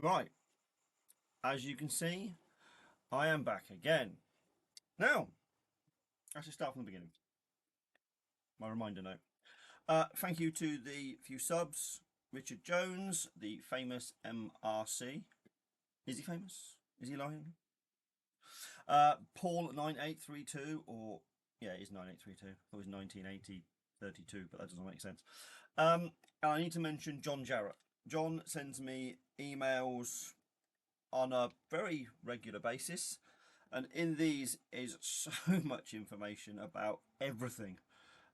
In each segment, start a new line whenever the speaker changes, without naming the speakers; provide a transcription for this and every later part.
Right, as you can see, I am back again. Now, I should start from the beginning. My reminder note. Thank you to the few subs. Richard Jones, the famous MRC. Is he famous? Is he lying? Paul9832, or yeah, it is 9832. I thought it was 198032, but that doesn't make sense. And I need to mention John Jarrett. John sends me emails on a very regular basis, and in these is so much information about everything.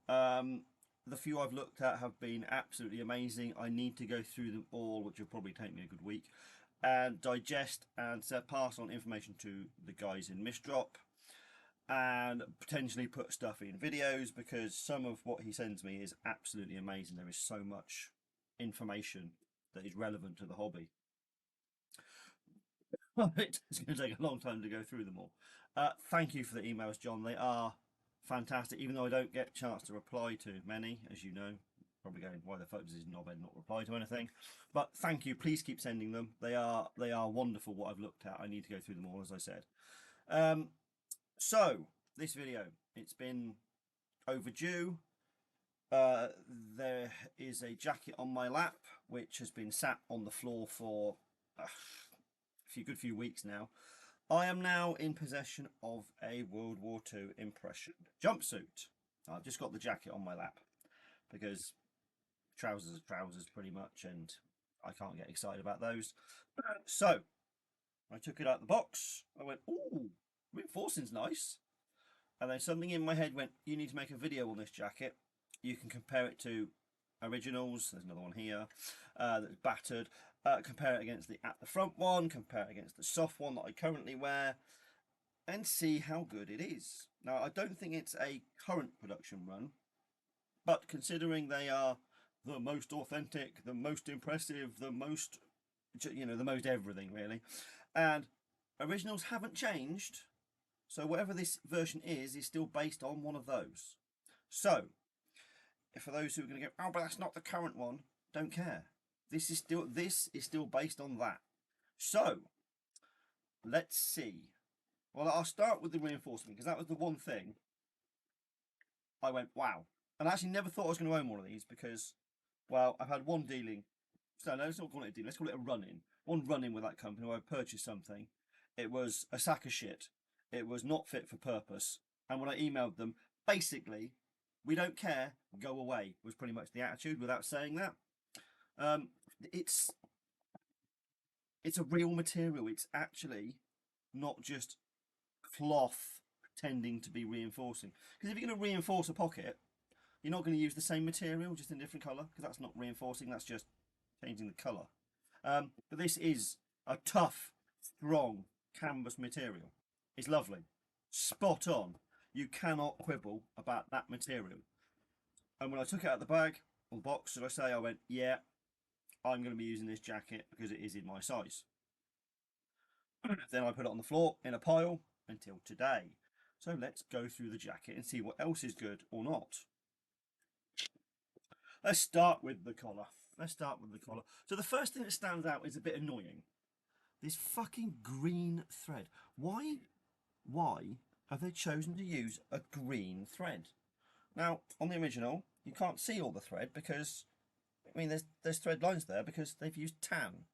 The few I've looked at have been absolutely amazing. I need to go through them all, which will probably take me a good week, and digest and pass on information to the guys in Misdrop, and potentially put stuff in videos, because some of what he sends me is absolutely amazing. There is so much information that is relevant to the hobby. It's going to take a long time to go through them all. Thank you for the emails, John. They are fantastic, even though I don't get a chance to reply to many, as you know. Probably going, why the fuck does his knobhead not reply to anything? But thank you. Please keep sending them. They are wonderful. What I've looked at, I need to go through them all, as I said. So this video, it's been overdue. There is a jacket on my lap which has been sat on the floor for good few weeks now. I am now in possession of a World War II impression jumpsuit. I've just got the jacket on my lap because trousers are trousers pretty much, and I can't get excited about those. So I took it out of the box. I went, ooh, reinforcing's nice. And then something in my head went, you need to make a video on this jacket. You can compare it to originals. There's another one here that's battered. Compare it against the at the front one. Compare it against the soft one that I currently wear, and see how good it is. Now, I don't think it's a current production run, but considering they are the most authentic, the most impressive, the most, the most everything really, and originals haven't changed. So whatever this version is still based on one of those. So for those who are going to go, oh, but that's not the current one, don't care. This is still based on that. So let's see. Well, I'll start with the reinforcement, because that was the one thing I went, wow. And I actually never thought I was going to own one of these because, well, I've had one dealing. So no, let's not call it a deal. Let's call it a run-in. One run-in with that company where I purchased something. It was a sack of shit. It was not fit for purpose. And when I emailed them, basically, we don't care, go away, was pretty much the attitude without saying that. It's a real material. It's actually not just cloth pretending to be reinforcing. Because if you're going to reinforce a pocket, you're not going to use the same material, just in a different colour, because that's not reinforcing, that's just changing the colour. But this is a tough, strong canvas material. It's lovely. Spot on. You cannot quibble about that material. And when I took it out of the bag, or the box, should I say, I went, yeah, I'm going to be using this jacket because it is in my size. Then I put it on the floor in a pile until today. So let's go through the jacket and see what else is good or not. Let's start with the collar. So the first thing that stands out is a bit annoying. This fucking green thread. Why have they chosen to use a green thread? Now, on the original, you can't see all the thread because, I mean, there's thread lines there because they've used tan.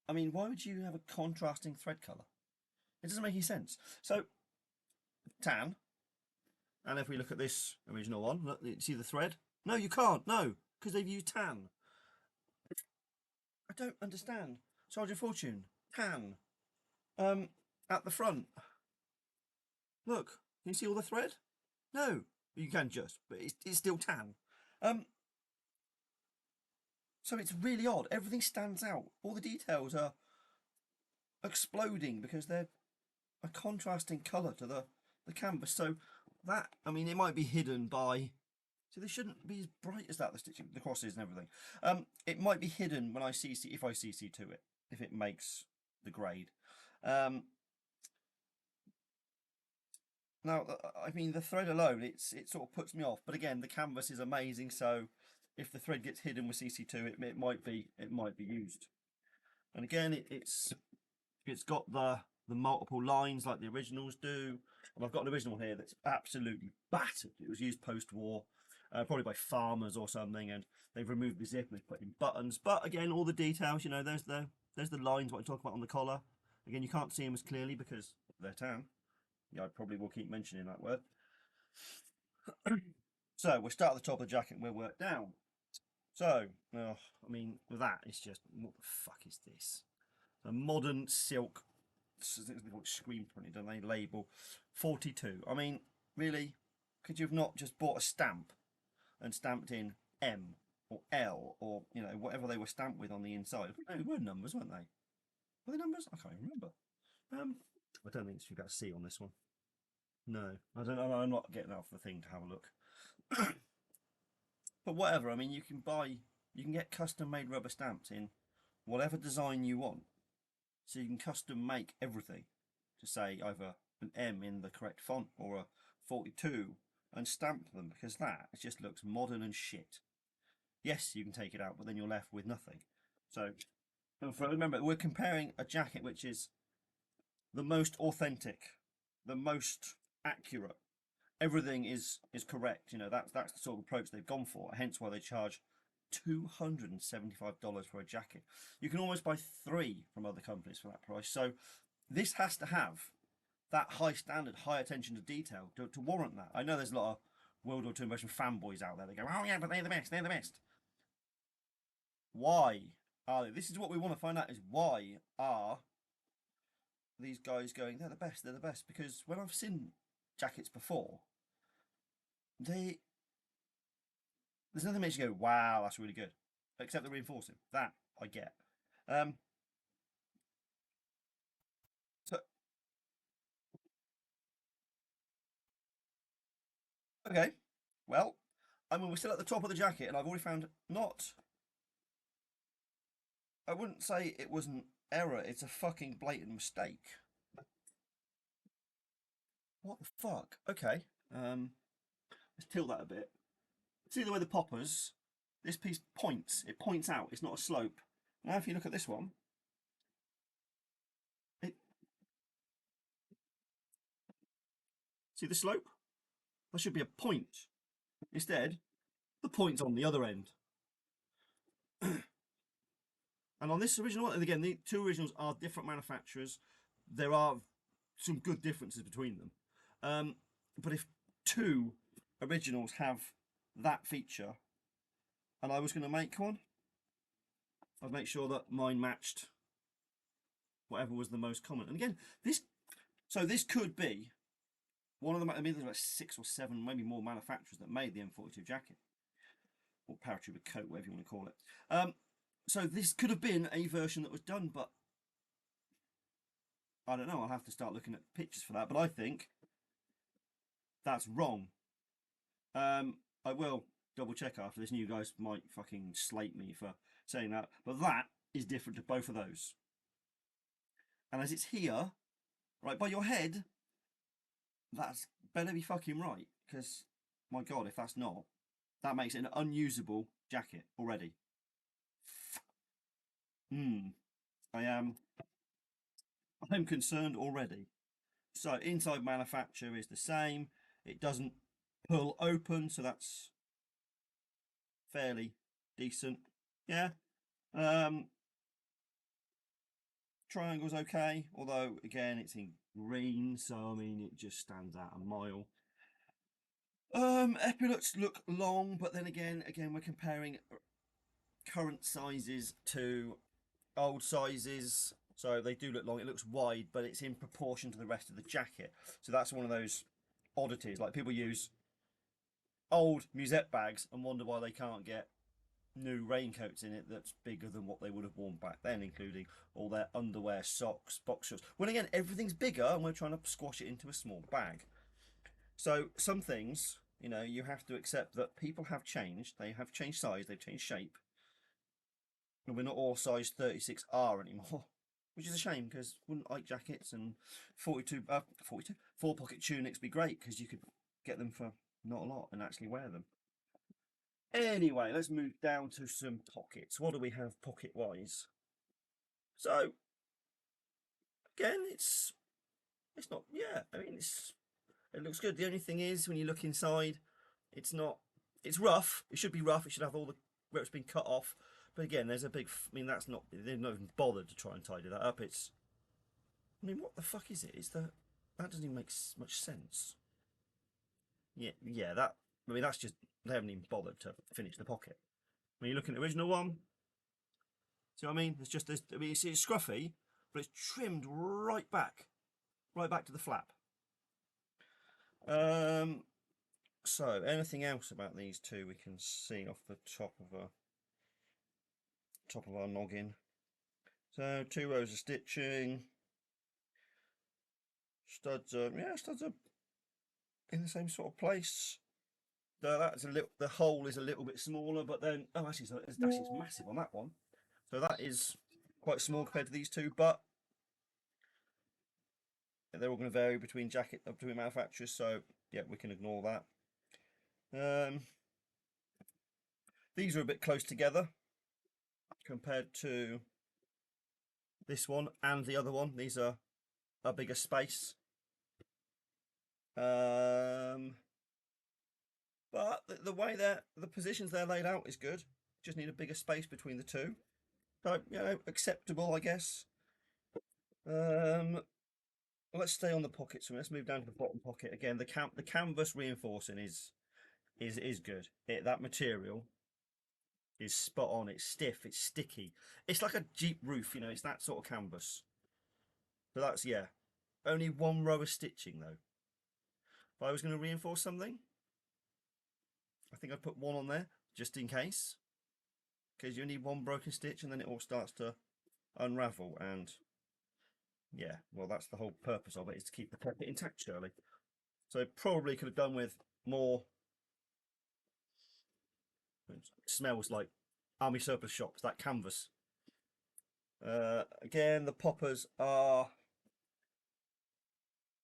I mean, why would you have a contrasting thread colour? It doesn't make any sense. So, tan, and if we look at this original one, look, you see the thread? No, you can't, no, because they've used tan. I don't understand. Sergeant Fortune, tan. At the front. Look, can you see all the thread? No, you can just, but it's still tan. So it's really odd. Everything stands out. All the details are exploding because they're a contrasting colour to the canvas. So that, I mean, it might be hidden by. So they shouldn't be as bright as that. The stitching, the crosses, and everything. It might be hidden when I CC, if I CC to it, if it makes the grade. Now, I mean, the thread alone, it sort of puts me off. But again, the canvas is amazing, so if the thread gets hidden with CC2, it might be used. And again, it's got the multiple lines like the originals do. And I've got an original here that's absolutely battered. It was used post-war, probably by farmers or something, and they've removed the zip and they've put in buttons. But again, all the details, you know, there's the lines what I talk about on the collar. Again, you can't see them as clearly because they're tan. Yeah, I probably will keep mentioning that word. So we'll start at the top of the jacket and we'll work down. So, I mean, with that, it's just, what the fuck is this? A modern silk, screen printed, don't they? Label 42. I mean, really? Could you have not just bought a stamp and stamped in M or L or, you know, whatever they were stamped with on the inside? No, they were numbers, weren't they? Were they numbers? I can't remember. I don't think you got a C on this one. No, I don't know. I'm not getting off the thing to have a look. But whatever, I mean, you can get custom made rubber stamps in whatever design you want. So you can custom make everything to say either an M in the correct font or a 42 and stamp them, because that it just looks modern and shit. Yes, you can take it out, but then you're left with nothing. So remember, we're comparing a jacket which is the most authentic, the most accurate. Everything is correct. You know, that's the sort of approach they've gone for. Hence why they charge $275 for a jacket. You can almost buy 3 from other companies for that price. So this has to have that high standard, high attention to detail to warrant that. I know there's a lot of World War II impression fanboys out there. They go, oh yeah, but they're the best. They're the best. Why are they? This is what we want to find out: is why are these guys going? They're the best. They're the best. Because when I've seen jackets before, there's nothing that makes you go, wow, that's really good, except the reinforcing. That I get. So okay, well, I mean, we're still at the top of the jacket, and I've already found not. I wouldn't say it was an error. It's a fucking blatant mistake. What the fuck? Okay. Let's tilt that a bit. See the way the poppers, this piece points. It points out. It's not a slope. Now, if you look at this one, it see the slope. There should be a point. Instead, the point's on the other end. And on this original one, and again, the 2 originals are different manufacturers. There are some good differences between them. But if 2 originals have that feature, and I was going to make one, I'd make sure that mine matched whatever was the most common. And again, this could be one of them. I mean, there's about 6 or 7, maybe more manufacturers that made the M42 jacket, or paratrooper coat, whatever you want to call it. So this could have been a version that was done, but I don't know. I'll have to start looking at pictures for that. But I think that's wrong. I will double check after this. And you guys might fucking slate me for saying that, but that is different to both of those. And as it's here, right by your head, that's better be fucking right. Because my God, if that's not, that makes it an unusable jacket already. I'm concerned already. So inside manufacture is the same. It doesn't pull open, so that's fairly decent. Yeah. Triangle's okay, although again it's in green, so I mean it just stands out a mile. Epaulets look long, but then again we're comparing current sizes to old sizes, so they do look long. It looks wide, but it's in proportion to the rest of the jacket. So that's one of those oddities. Like people use old musette bags and wonder why they can't get new raincoats in it that's bigger than what they would have worn back then, including all their underwear, socks, box shorts. When again, everything's bigger and we're trying to squash it into a small bag. So some things, you know, you have to accept that people have changed. They have changed size, they've changed shape. And we're not all size 36R anymore, which is a shame because wouldn't Ike jackets and 42 4 pocket tunics be great because you could get them for not a lot and actually wear them. Anyway, let's move down to some pockets. What do we have pocket wise? So again, it's not, yeah, I mean, it looks good. The only thing is, when you look inside, it's not, it's rough. It should be rough. It should have all the where it's been cut off. But again, there's a big, I mean, that's not, they've not even bothered to try and tidy that up. It's, I mean, what the fuck is it? It's the, that doesn't even make much sense. Yeah, yeah, that, I mean, that's just, they haven't even bothered to finish the pocket. When you look at the original one, see what I mean? It's just this, I mean, it's scruffy, but it's trimmed right back to the flap. So anything else about these two we can see off the top of our noggin? So 2 rows of stitching, studs are, yeah, studs are in the same sort of place. That's a little, the hole is a little bit smaller, but then, oh, actually it's massive on that one. So that is quite small compared to these two, but they're all going to vary between between manufacturers, so yeah, we can ignore that. These are a bit close together compared to this one and the other one. These are a bigger space. But the way the positions they're laid out is good. Just need a bigger space between the two. So, you know, acceptable, I guess. Let's stay on the pocket. So let's move down to the bottom pocket again. The canvas reinforcing is good. That material is spot on. It's stiff. It's sticky. It's like a Jeep roof. You know, it's that sort of canvas. So that's, yeah. Only 1 row of stitching though. If I was going to reinforce something, I think I'd put 1 on there just in case, because you need 1 broken stitch and then it all starts to unravel. And yeah, well, that's the whole purpose of it, is to keep the pocket intact, surely. So probably could have done with more. It smells like army surplus shops, that canvas. Again, the poppers are,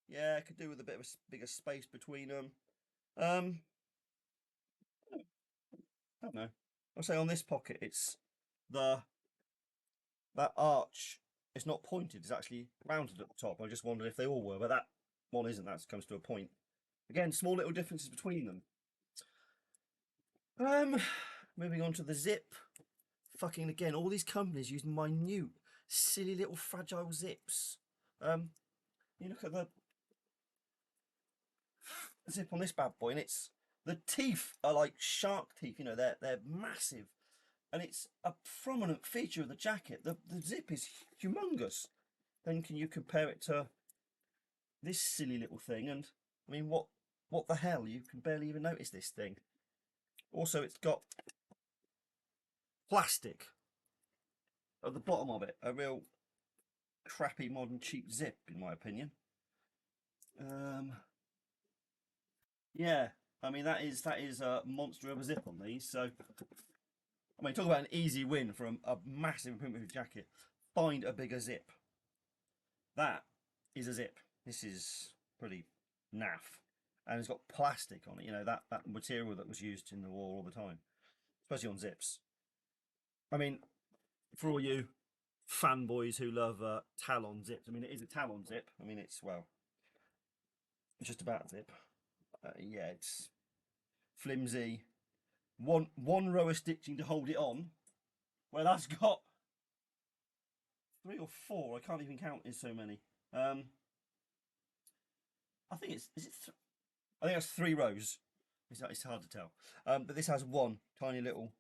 yeah, could do with a bit of a bigger space between them. I don't know. I'll say on this pocket, it's that arch. It's not pointed. It's actually rounded at the top. I just wondered if they all were, but that one isn't. That comes to a point. Again, small little differences between them. Moving on to the zip. Fucking again, all these companies use minute, silly little fragile zips. You look at the zip on this bad boy, and it's, the teeth are like shark teeth. You know, they're massive, and it's a prominent feature of the jacket. The zip is humongous. Then can you compare it to this silly little thing? And I mean, what the hell? You can barely even notice this thing. Also, it's got plastic at the bottom of it, a real crappy modern cheap zip in my opinion. Yeah, I mean, that is a monster of a zip on these. So I mean, talk about an easy win from a massive improvement of jacket. Find a bigger zip. That is a zip. This is pretty naff, and it's got plastic on it. You know, that material that was used in the war all the time, especially on zips. I mean, for all you fanboys who love talon zips, I mean, it is a talon zip. I mean, it's, well, it's just about a zip. Yeah, it's flimsy. One row of stitching to hold it on. Well, that's got 3 or 4. I can't even count. It's so many. I think it's, I think that's 3 rows. It's hard to tell. But this has 1 tiny little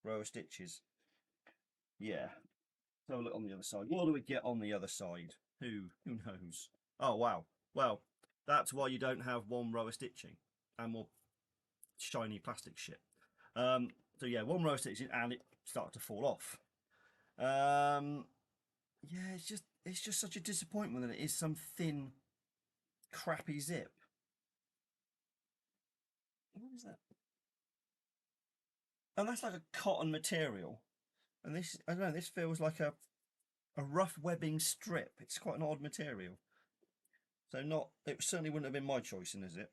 row of stitches. Yeah. So look on the other side. What do we get on the other side? Who knows? Oh wow. Well, that's why you don't have 1 row of stitching and more shiny plastic shit. So yeah, 1 row of stitching and it started to fall off. Yeah, it's just such a disappointment that it is some thin, crappy zip. What is that? And that's like a cotton material. And this, I don't know, this feels like a rough webbing strip. It's quite an odd material. So not, it certainly wouldn't have been my choice in a zip.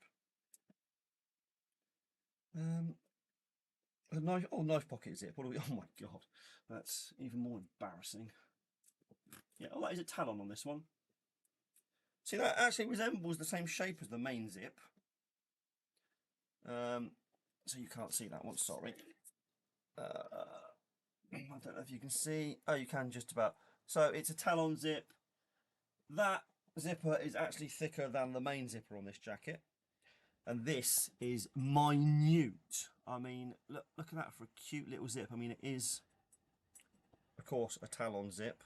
A knife, oh, knife pocket zip. What do we? Oh my god, that's even more embarrassing. Yeah, oh, that is a talon on this one. See, that actually resembles the same shape as the main zip. So you can't see that one, sorry. I don't know if you can see. Oh, you can just about. So it's a talon zip. That zipper is actually thicker than the main zipper on this jacket. And this is minute. I mean, look at that for a cute little zip. I mean, it is, of course, a talon zip.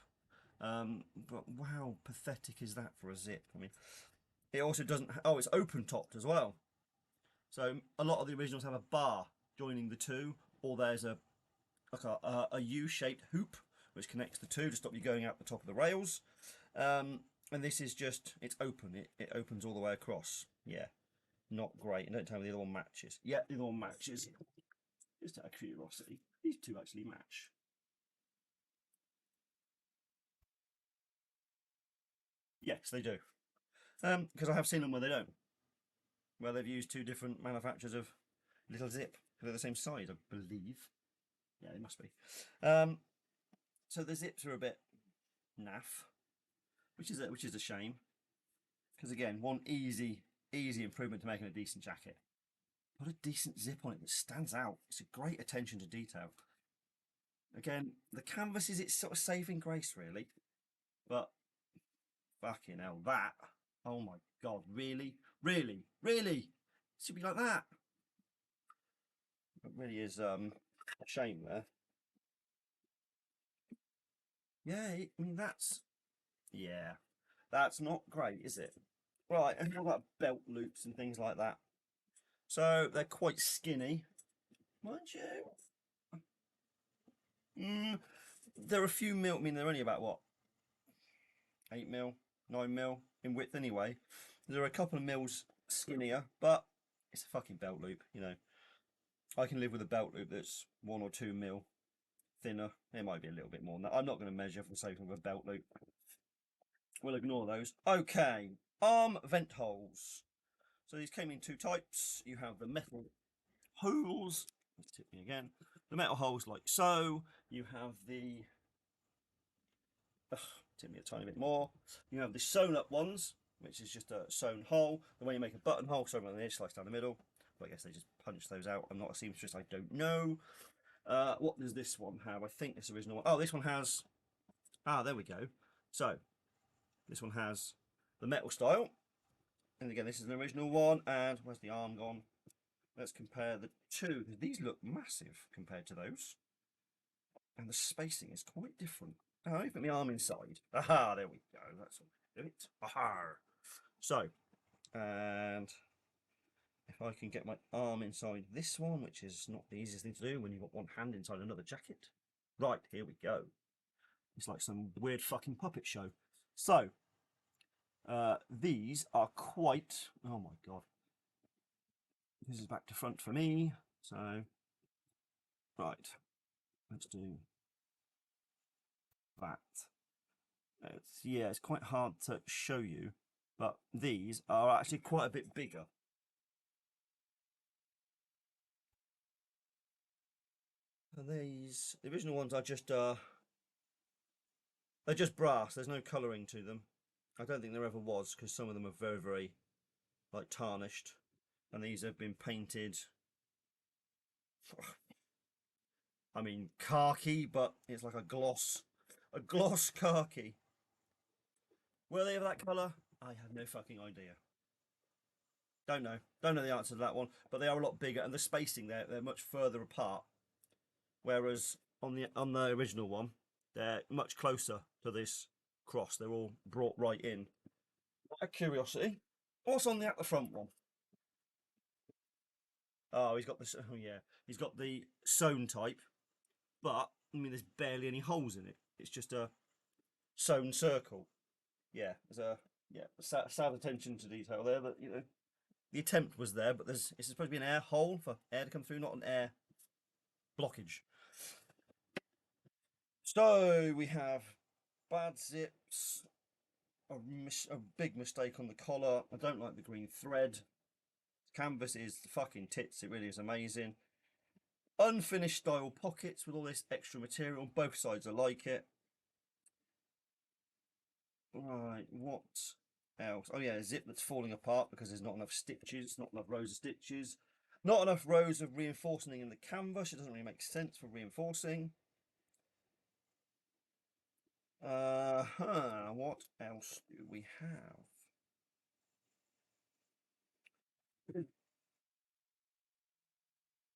But wow, pathetic is that for a zip? I mean, it also doesn't. Oh, it's open topped as well. So a lot of the originals have a bar joining the two, or there's a U-shaped hoop which connects the two to stop you going out the top of the rails. And this is just, it's open. It opens all the way across. Yeah, not great. And don't tell me the other one matches. Yeah, the other one matches. Just out of curiosity, these two actually match. Yes, they do. Because I have seen them where they don't. Where they've used two different manufacturers of little zip. They're the same size, I believe. Yeah, they must be. So the zips are a bit naff, which is a shame. Because again, one easy improvement to making a decent jacket. Put a decent zip on it that stands out. It's a great attention to detail. Again, the canvas is its sort of saving grace, really. But fucking hell, that. Oh my god, really? Really? Really? It should be like that. It really is a shame there. Yeah, I mean that's not great, is it? Right, and you've got belt loops and things like that. So they're quite skinny, mind you. They're a few mil. I mean, they're only about what, 8 mil, 9 mil in width anyway. There are a couple of mils skinnier, but it's a fucking belt loop, you know. I can live with a belt loop that's 1 or 2 mil thinner. It might be a little bit more than that. I'm not going to measure for the sake of a belt loop. We'll ignore those. Okay, arm vent holes. So these came in two types. You have the metal holes. Let's tip me again. The metal holes like so. You have the tip me a tiny bit more. You have the sewn up ones, which is just a sewn hole. The way you make a button hole, sewn on the edge, slice down the middle. But I guess they just punch those out. I'm not a seamstress, I don't know. What does this one have? I think this original one. Oh, this one has. Ah, there we go. So this one has the metal style. And again, this is an original one. And where's the arm gone? Let's compare the two. These look massive compared to those. And the spacing is quite different. Oh, let me put my arm inside. Aha, there we go. That's all we do it. Aha. So, and if I can get my arm inside this one, which is not the easiest thing to do when you've got one hand inside another jacket. Right, here we go. It's like some weird fucking puppet show. So, these are quite, oh my god. This is back to front for me. So, right, let's do that. It's quite hard to show you, but these are actually quite a bit bigger. And these, the original ones are just they're just brass. There's no colouring to them. I don't think there ever was, because some of them are very like tarnished, and these have been painted. I mean khaki, but it's like a gloss khaki. Were they of that colour? I have no fucking idea. Don't know the answer to that one, but they are a lot bigger, and the spacing they're much further apart. Whereas on the original one, they're much closer to this cross. They're all brought right in. Out of curiosity, what's on the front one? Oh, he's got this. Oh yeah, he's got the sewn type, but I mean, there's barely any holes in it. It's just a sewn circle. Yeah, there's a sad attention to detail there, but you know, the attempt was there. But it's supposed to be an air hole for air to come through, not an air blockage. So we have bad zips, a big mistake on the collar. I don't like the green thread. Canvas is the fucking tits. It really is amazing. Unfinished style pockets with all this extra material. Both sides are like it. Right, what else? Oh yeah, a zip that's falling apart because there's not enough stitches, not enough rows of stitches, not enough rows of reinforcing in the canvas. It doesn't really make sense for reinforcing. What else do we have?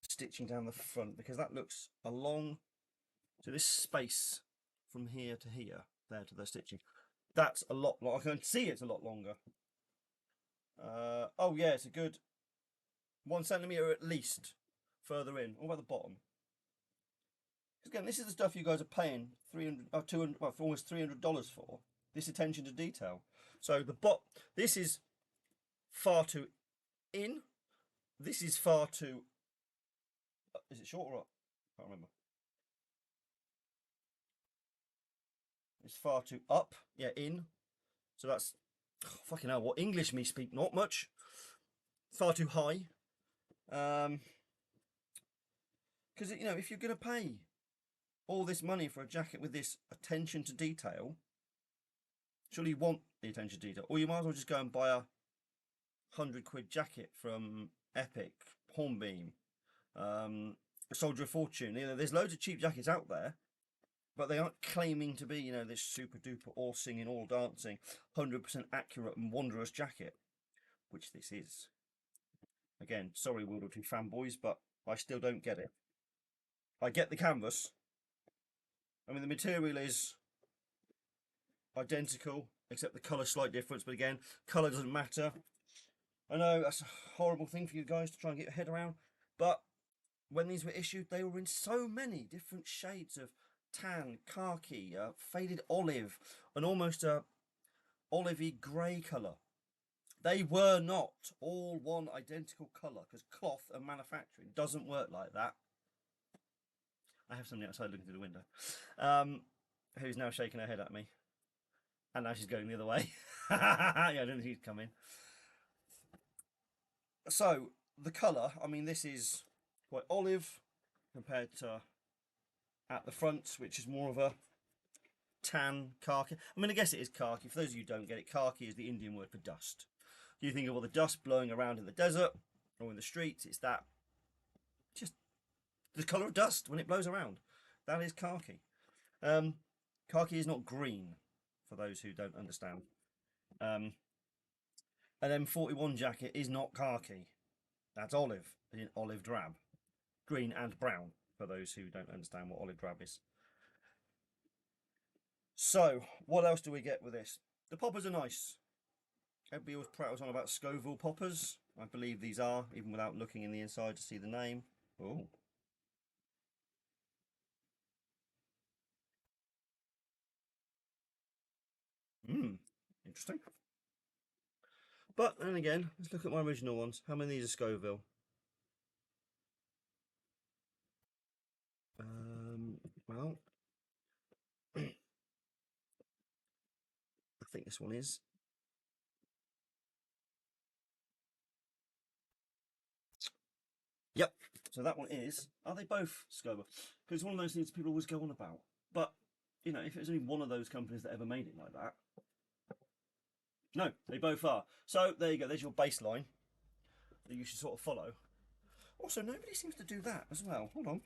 Stitching down the front, because that looks a long, so this space from here to here, there to the stitching, that's a lot long. I can see it's a lot longer. Oh yeah, it's a good 1 centimetre at least further in. What about the bottom? Again, this is the stuff you guys are paying 300 or 200, well, for almost $300 for. This attention to detail. So this is far too in. This is far too. Is it short or up? I can't remember. It's far too up. Yeah, in. So that's fucking hell. What English me speak? Not much. Far too high. Because you know, if you're gonna pay all this money for a jacket with this attention to detail, surely you want the attention to detail, or you might as well just go and buy a £100 jacket from Epic, Hornbeam, Soldier of Fortune. You know, there's loads of cheap jackets out there, but they aren't claiming to be, you know, this super duper all singing, all dancing, 100% accurate and wondrous jacket, which this is. Again, sorry, ww2 fanboys, but I still don't get it. I get the canvas. I mean, the material is identical, except the colour slight difference. But again, colour doesn't matter. I know that's a horrible thing for you guys to try and get your head around, but when these were issued, they were in so many different shades of tan, khaki, faded olive, and almost a olivey grey colour. They were not all one identical colour, because cloth and manufacturing doesn't work like that. I have somebody outside looking through the window, who's now shaking her head at me, and now she's going the other way. Yeah, I don't think she's coming. So the colour, I mean, this is quite olive compared to at the front, which is more of a tan khaki. I mean, I guess it is khaki. For those of you who don't get it, khaki is the Indian word for dust. You think of all the dust blowing around in the desert or in the streets, it's that, just the colour of dust when it blows around. That is khaki. Khaki is not green, for those who don't understand. An M41 jacket is not khaki. That's olive, in olive drab. Green and brown, for those who don't understand what olive drab is. So, what else do we get with this? The poppers are nice. Everybody always prattles on about Scoville poppers. I believe these are, even without looking in the inside to see the name. Oh. Interesting. But then again, let's look at my original ones. How many of these are Scoville? Well, I think this one is. Yep. So that one is. Are they both Scoville? Because it's one of those things people always go on about. But, you know, if it was only one of those companies that ever made it like that. No, they both are. So there you go. There's your baseline that you should sort of follow. Also, nobody seems to do that as well. Hold on.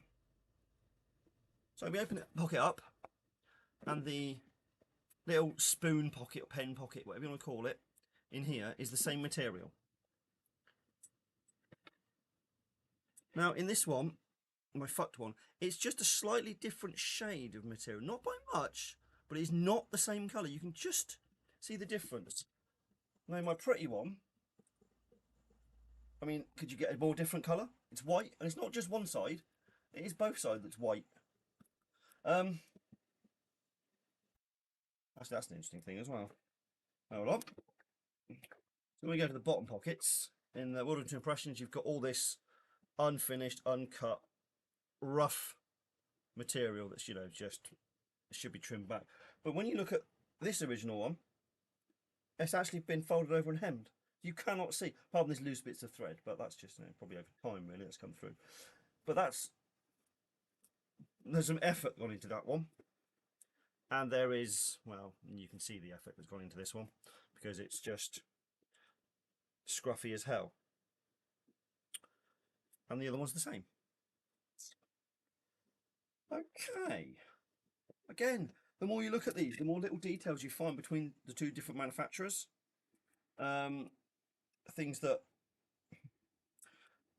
So we open the pocket up, and the little spoon pocket or pen pocket, whatever you want to call it, in here is the same material. Now, in this one, my fucked one, it's just a slightly different shade of material. Not by much, but it's not the same colour. You can just see the difference. Now, my pretty one, I mean, could you get a more different colour? It's white, and it's not just one side. It is both sides that's white. That's an interesting thing as well. Hold on. So when we go to the bottom pockets, in the ww2 Impressions, you've got all this unfinished, uncut, rough material that's, you know, just should be trimmed back. But when you look at this original one, it's actually been folded over and hemmed. You cannot see, apart from these loose bits of thread, but that's just, you know, probably over time really that's come through. But there's some effort gone into that one. And there is, well, you can see the effort that's gone into this one because it's just scruffy as hell. And the other one's the same. Okay. Again, the more you look at these, the more little details you find between the two different manufacturers. Things that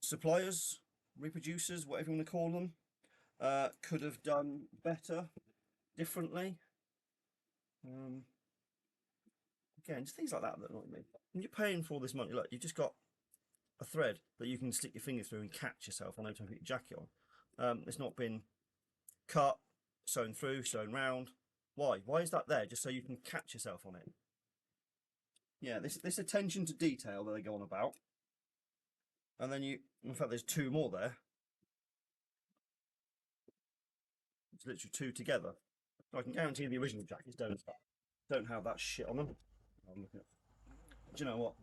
suppliers, reproducers, whatever you want to call them, could have done better, differently. Again, just things like that that annoy me. When you're paying for all this money, look, you've just got a thread that you can stick your finger through and catch yourself on every time you put your jacket on. It's not been cut, sewn through, sewn round. Why? Why is that there? Just so you can catch yourself on it. Yeah, this attention to detail that they go on about. And then in fact, there's two more there. It's literally two together. I can guarantee the original jackets don't have that shit on them. I'm looking at. Do you know what?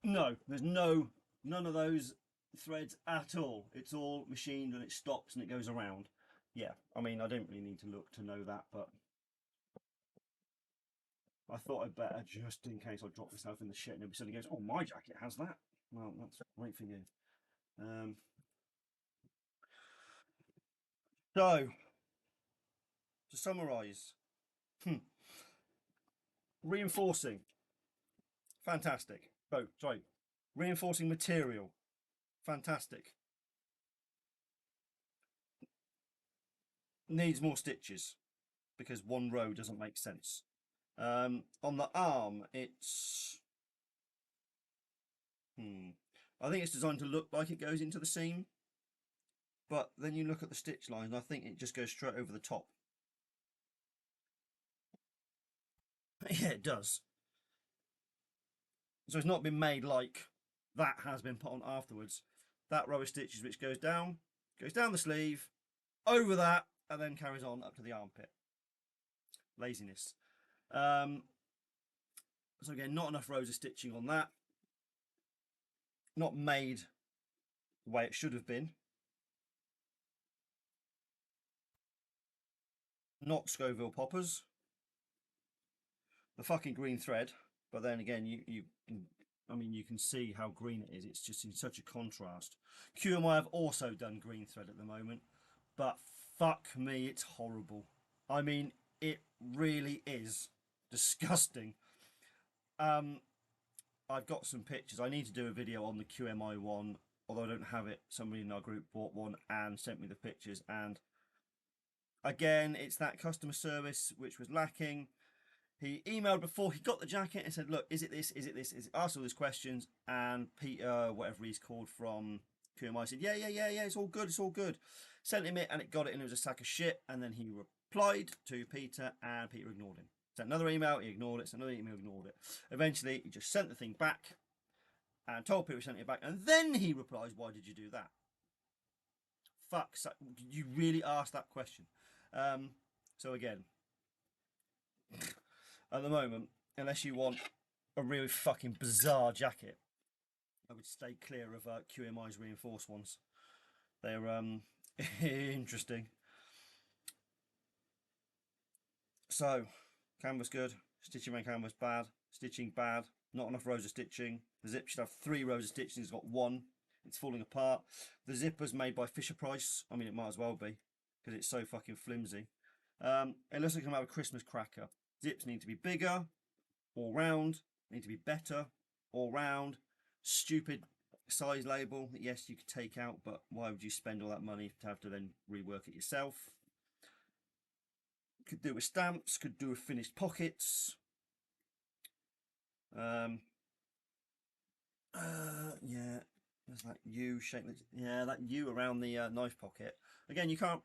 No, there's none of those threads at all. It's all machined and it stops and it goes around. Yeah, I mean, I don't really need to look to know that, but I thought I'd better just in case I drop myself in the shit and everybody suddenly goes, "Oh, my jacket has that." Well, that's great for you. So, to summarise, reinforcing, fantastic. Oh, sorry, reinforcing material, fantastic. Needs more stitches because one row doesn't make sense. On the arm, it's I think it's designed to look like it goes into the seam, but then you look at the stitch lines and I think it just goes straight over the top. Yeah, it does. So it's not been made like that has been put on afterwards. That row of stitches which goes down the sleeve, over that, and then carries on up to the armpit. Laziness. So again, not enough rows of stitching on that. Not made the way it should have been. Not Scoville poppers. The fucking green thread, but then again, I mean, you can see how green it is. It's just in such a contrast. QMI have also done green thread at the moment, but fuck me, it's horrible. I mean, it really is disgusting. I've got some pictures. I need to do a video on the QMI one, although I don't have it. Somebody in our group bought one and sent me the pictures, and again, it's that customer service which was lacking. He emailed before he got the jacket and said, "Look, is it this? Is it this? Is it?" Asked all these questions, and Peter, whatever he's called from QMI, said, "Yeah, it's all good, it's all good." Sent him it, and it got it, and it was a sack of shit. And then he replied to Peter, and Peter ignored him. Sent another email, he ignored it. Sent another email, ignored it. Eventually, he just sent the thing back, and told Peter he sent it back, and then he replies, "Why did you do that?" Fuck, you really asked that question. So again. At the moment, unless you want a really fucking bizarre jacket, I would stay clear of QMI's reinforced ones. They're interesting. So, canvas good, stitching around canvas bad, stitching bad, not enough rows of stitching. The zip should have 3 rows of stitching, it's got 1. It's falling apart. The zipper's made by Fisher Price. I mean, it might as well be because it's so fucking flimsy. It looks like I'm out of a Christmas cracker. Zips need to be bigger, all round, need to be better, all round. Stupid size label that yes you could take out, but why would you spend all that money to have to then rework it yourself? Could do with stamps, could do with finished pockets. Yeah, there's that U shape. Yeah, that U around the knife pocket. Again, you can't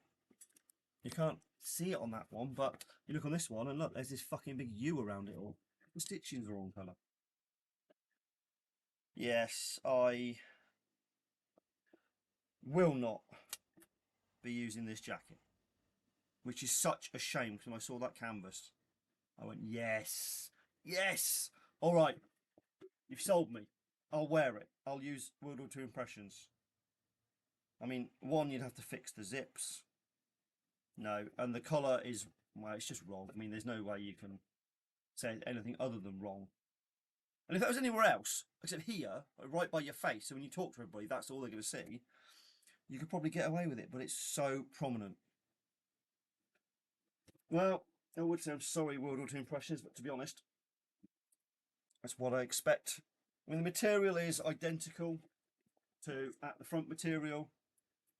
see it on that one, but you look on this one and look, there's this fucking big U around it all. The stitching's the wrong colour. Yes, I will not be using this jacket, which is such a shame because when I saw that canvas, I went, yes, yes, all right, you've sold me. I'll wear it. I'll use ww2 impressions. I mean, one, you'd have to fix the zips. No, and the collar is, well, it's just wrong. I mean, there's no way you can say anything other than wrong. And if that was anywhere else, except here, right by your face, so when you talk to everybody, that's all they're going to see, you could probably get away with it, but it's so prominent. Well, I would say I'm sorry, World War II impressions, but to be honest, that's what I expect. I mean, the material is identical to at the front material.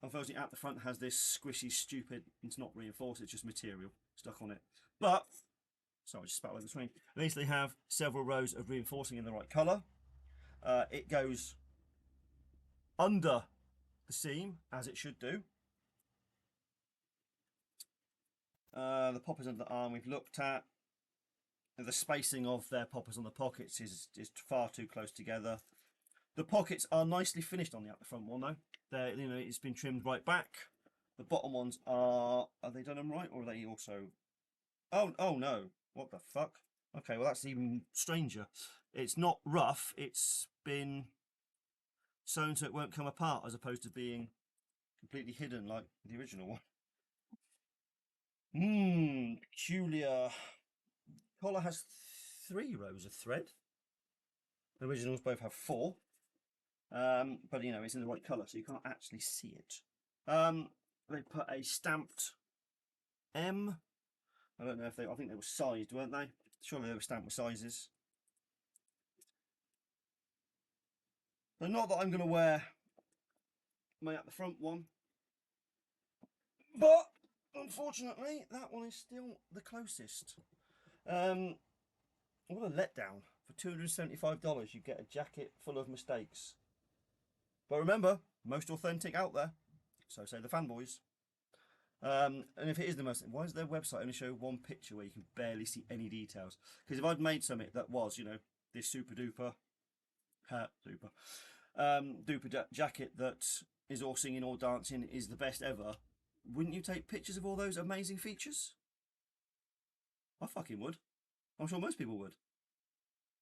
Unfortunately, at the front has this squishy, stupid, it's not reinforced, it's just material stuck on it. But, sorry, I just spat over the screen. At least they have several rows of reinforcing in the right colour. It goes under the seam, as it should do. The poppers under the arm we've looked at. The spacing of their poppers on the pockets is far too close together. The pockets are nicely finished on the up the front one though. They're, you know, it's been trimmed right back. The bottom ones are they done them right, or are they also? Oh no, what the fuck? Okay, well that's even stranger. It's not rough, it's been sewn so it won't come apart, as opposed to being completely hidden like the original one. Peculiar. Collar has 3 rows of thread. The originals both have 4. But you know, it's in the right colour, so you can't actually see it. They put a stamped M. I don't know if I think they were sized, weren't they? Surely they were stamped with sizes. But not that I'm going to wear my at the front one. But unfortunately, that one is still the closest. What a letdown. For $275, you get a jacket full of mistakes. But remember, most authentic out there. So say the fanboys. And if it is the most, why does their website only show one picture where you can barely see any details? Because if I'd made something that was, you know, this super duper jacket that is all singing, all dancing, is the best ever, wouldn't you take pictures of all those amazing features? I fucking would. I'm sure most people would.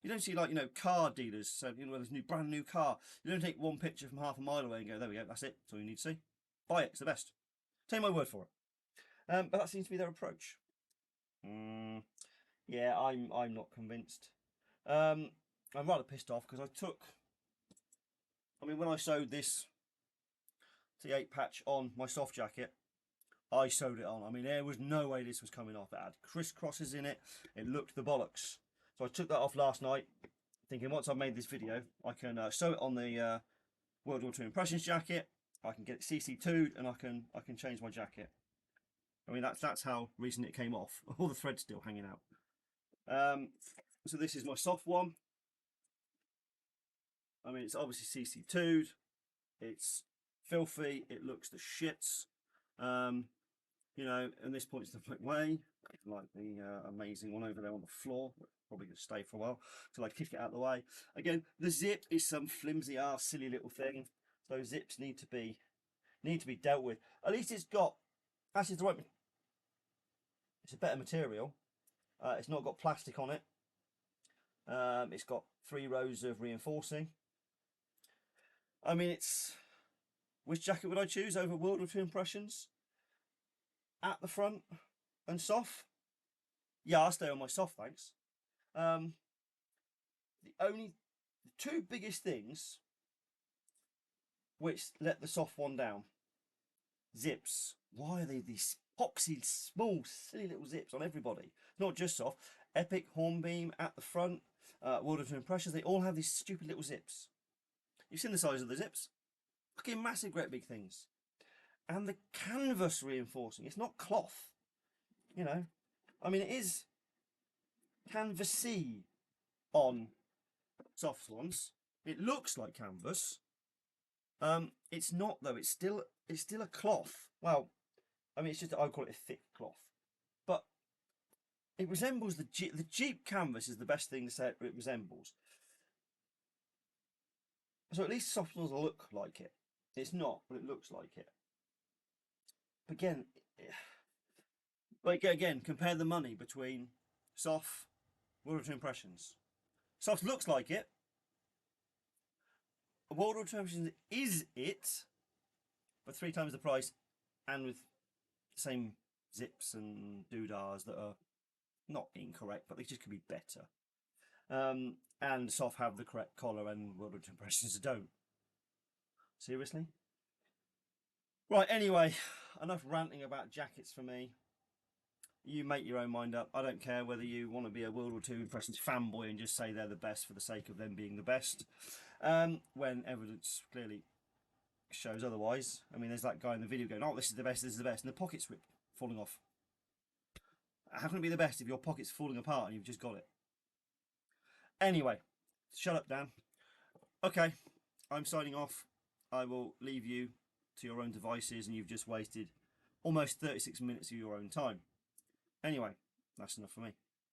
You don't see, like, you know, car dealers, so, you know, there's brand new car. You don't take one picture from half a mile away and go, there we go, that's it, that's all you need to see. Buy it, it's the best. Take my word for it. But that seems to be their approach. Yeah, I'm not convinced. I'm rather pissed off because I mean, when I sewed this T8 patch on my soft jacket, I sewed it on. I mean, there was no way this was coming off. It had crisscrosses in it. It looked the bollocks. So I took that off last night, thinking once I've made this video, I can sew it on the World War II Impressions jacket. I can get it CC2'd, and I can change my jacket. I mean, that's how recent it came off. All the thread's still hanging out. So this is my soft one. I mean, it's obviously CC2'd. It's filthy. It looks the shits. You know, and this points the right way, like the amazing one over there on the floor. Probably going to stay for a while till I kick it out of the way. Again, the zip is some flimsy ass silly little thing. So zips need to be dealt with. At least it's got, actually, the right. It's a better material. It's not got plastic on it. It's got 3 rows of reinforcing. I mean, which jacket would I choose over World War II Impressions? At the front and soft? Yeah, I'll stay on my soft, thanks. The 2 biggest things which let the soft one down: zips. Why are they these poxy, small, silly little zips on everybody? Not just soft. Epic, Hornbeam, at the front, World of Impressions, they all have these stupid little zips. You've seen the size of the zips. Fucking massive, great big things. And the canvas reinforcing, it's not cloth. You know, I mean, it is canvasy on soft ones. It looks like canvas. It's not though. It's still a cloth. Well, I mean, it's just, I call it a thick cloth, but it resembles the Jeep canvas is the best thing to say it resembles. So at least soft ones look like it. It's not, but it looks like it. But again, compare the money between soft, World War II Impressions. Soft looks like it. World War II Impressions is it. but 3 times the price, and with the same zips and doodahs that are not incorrect, but they just could be better. And soft have the correct collar, and World War II impressions don't. Seriously? Right, anyway, enough ranting about jackets for me. You make your own mind up. I don't care whether you want to be a World War II impressions fanboy and just say they're the best for the sake of them being the best, when evidence clearly shows otherwise. I mean, there's that guy in the video going, oh, this is the best, this is the best, and the pocket's falling off. How can it be the best if your pocket's falling apart and you've just got it? Anyway, shut up, Dan. Okay, I'm signing off. I will leave you to your own devices, and you've just wasted almost 36 minutes of your own time. Anyway, that's enough for me.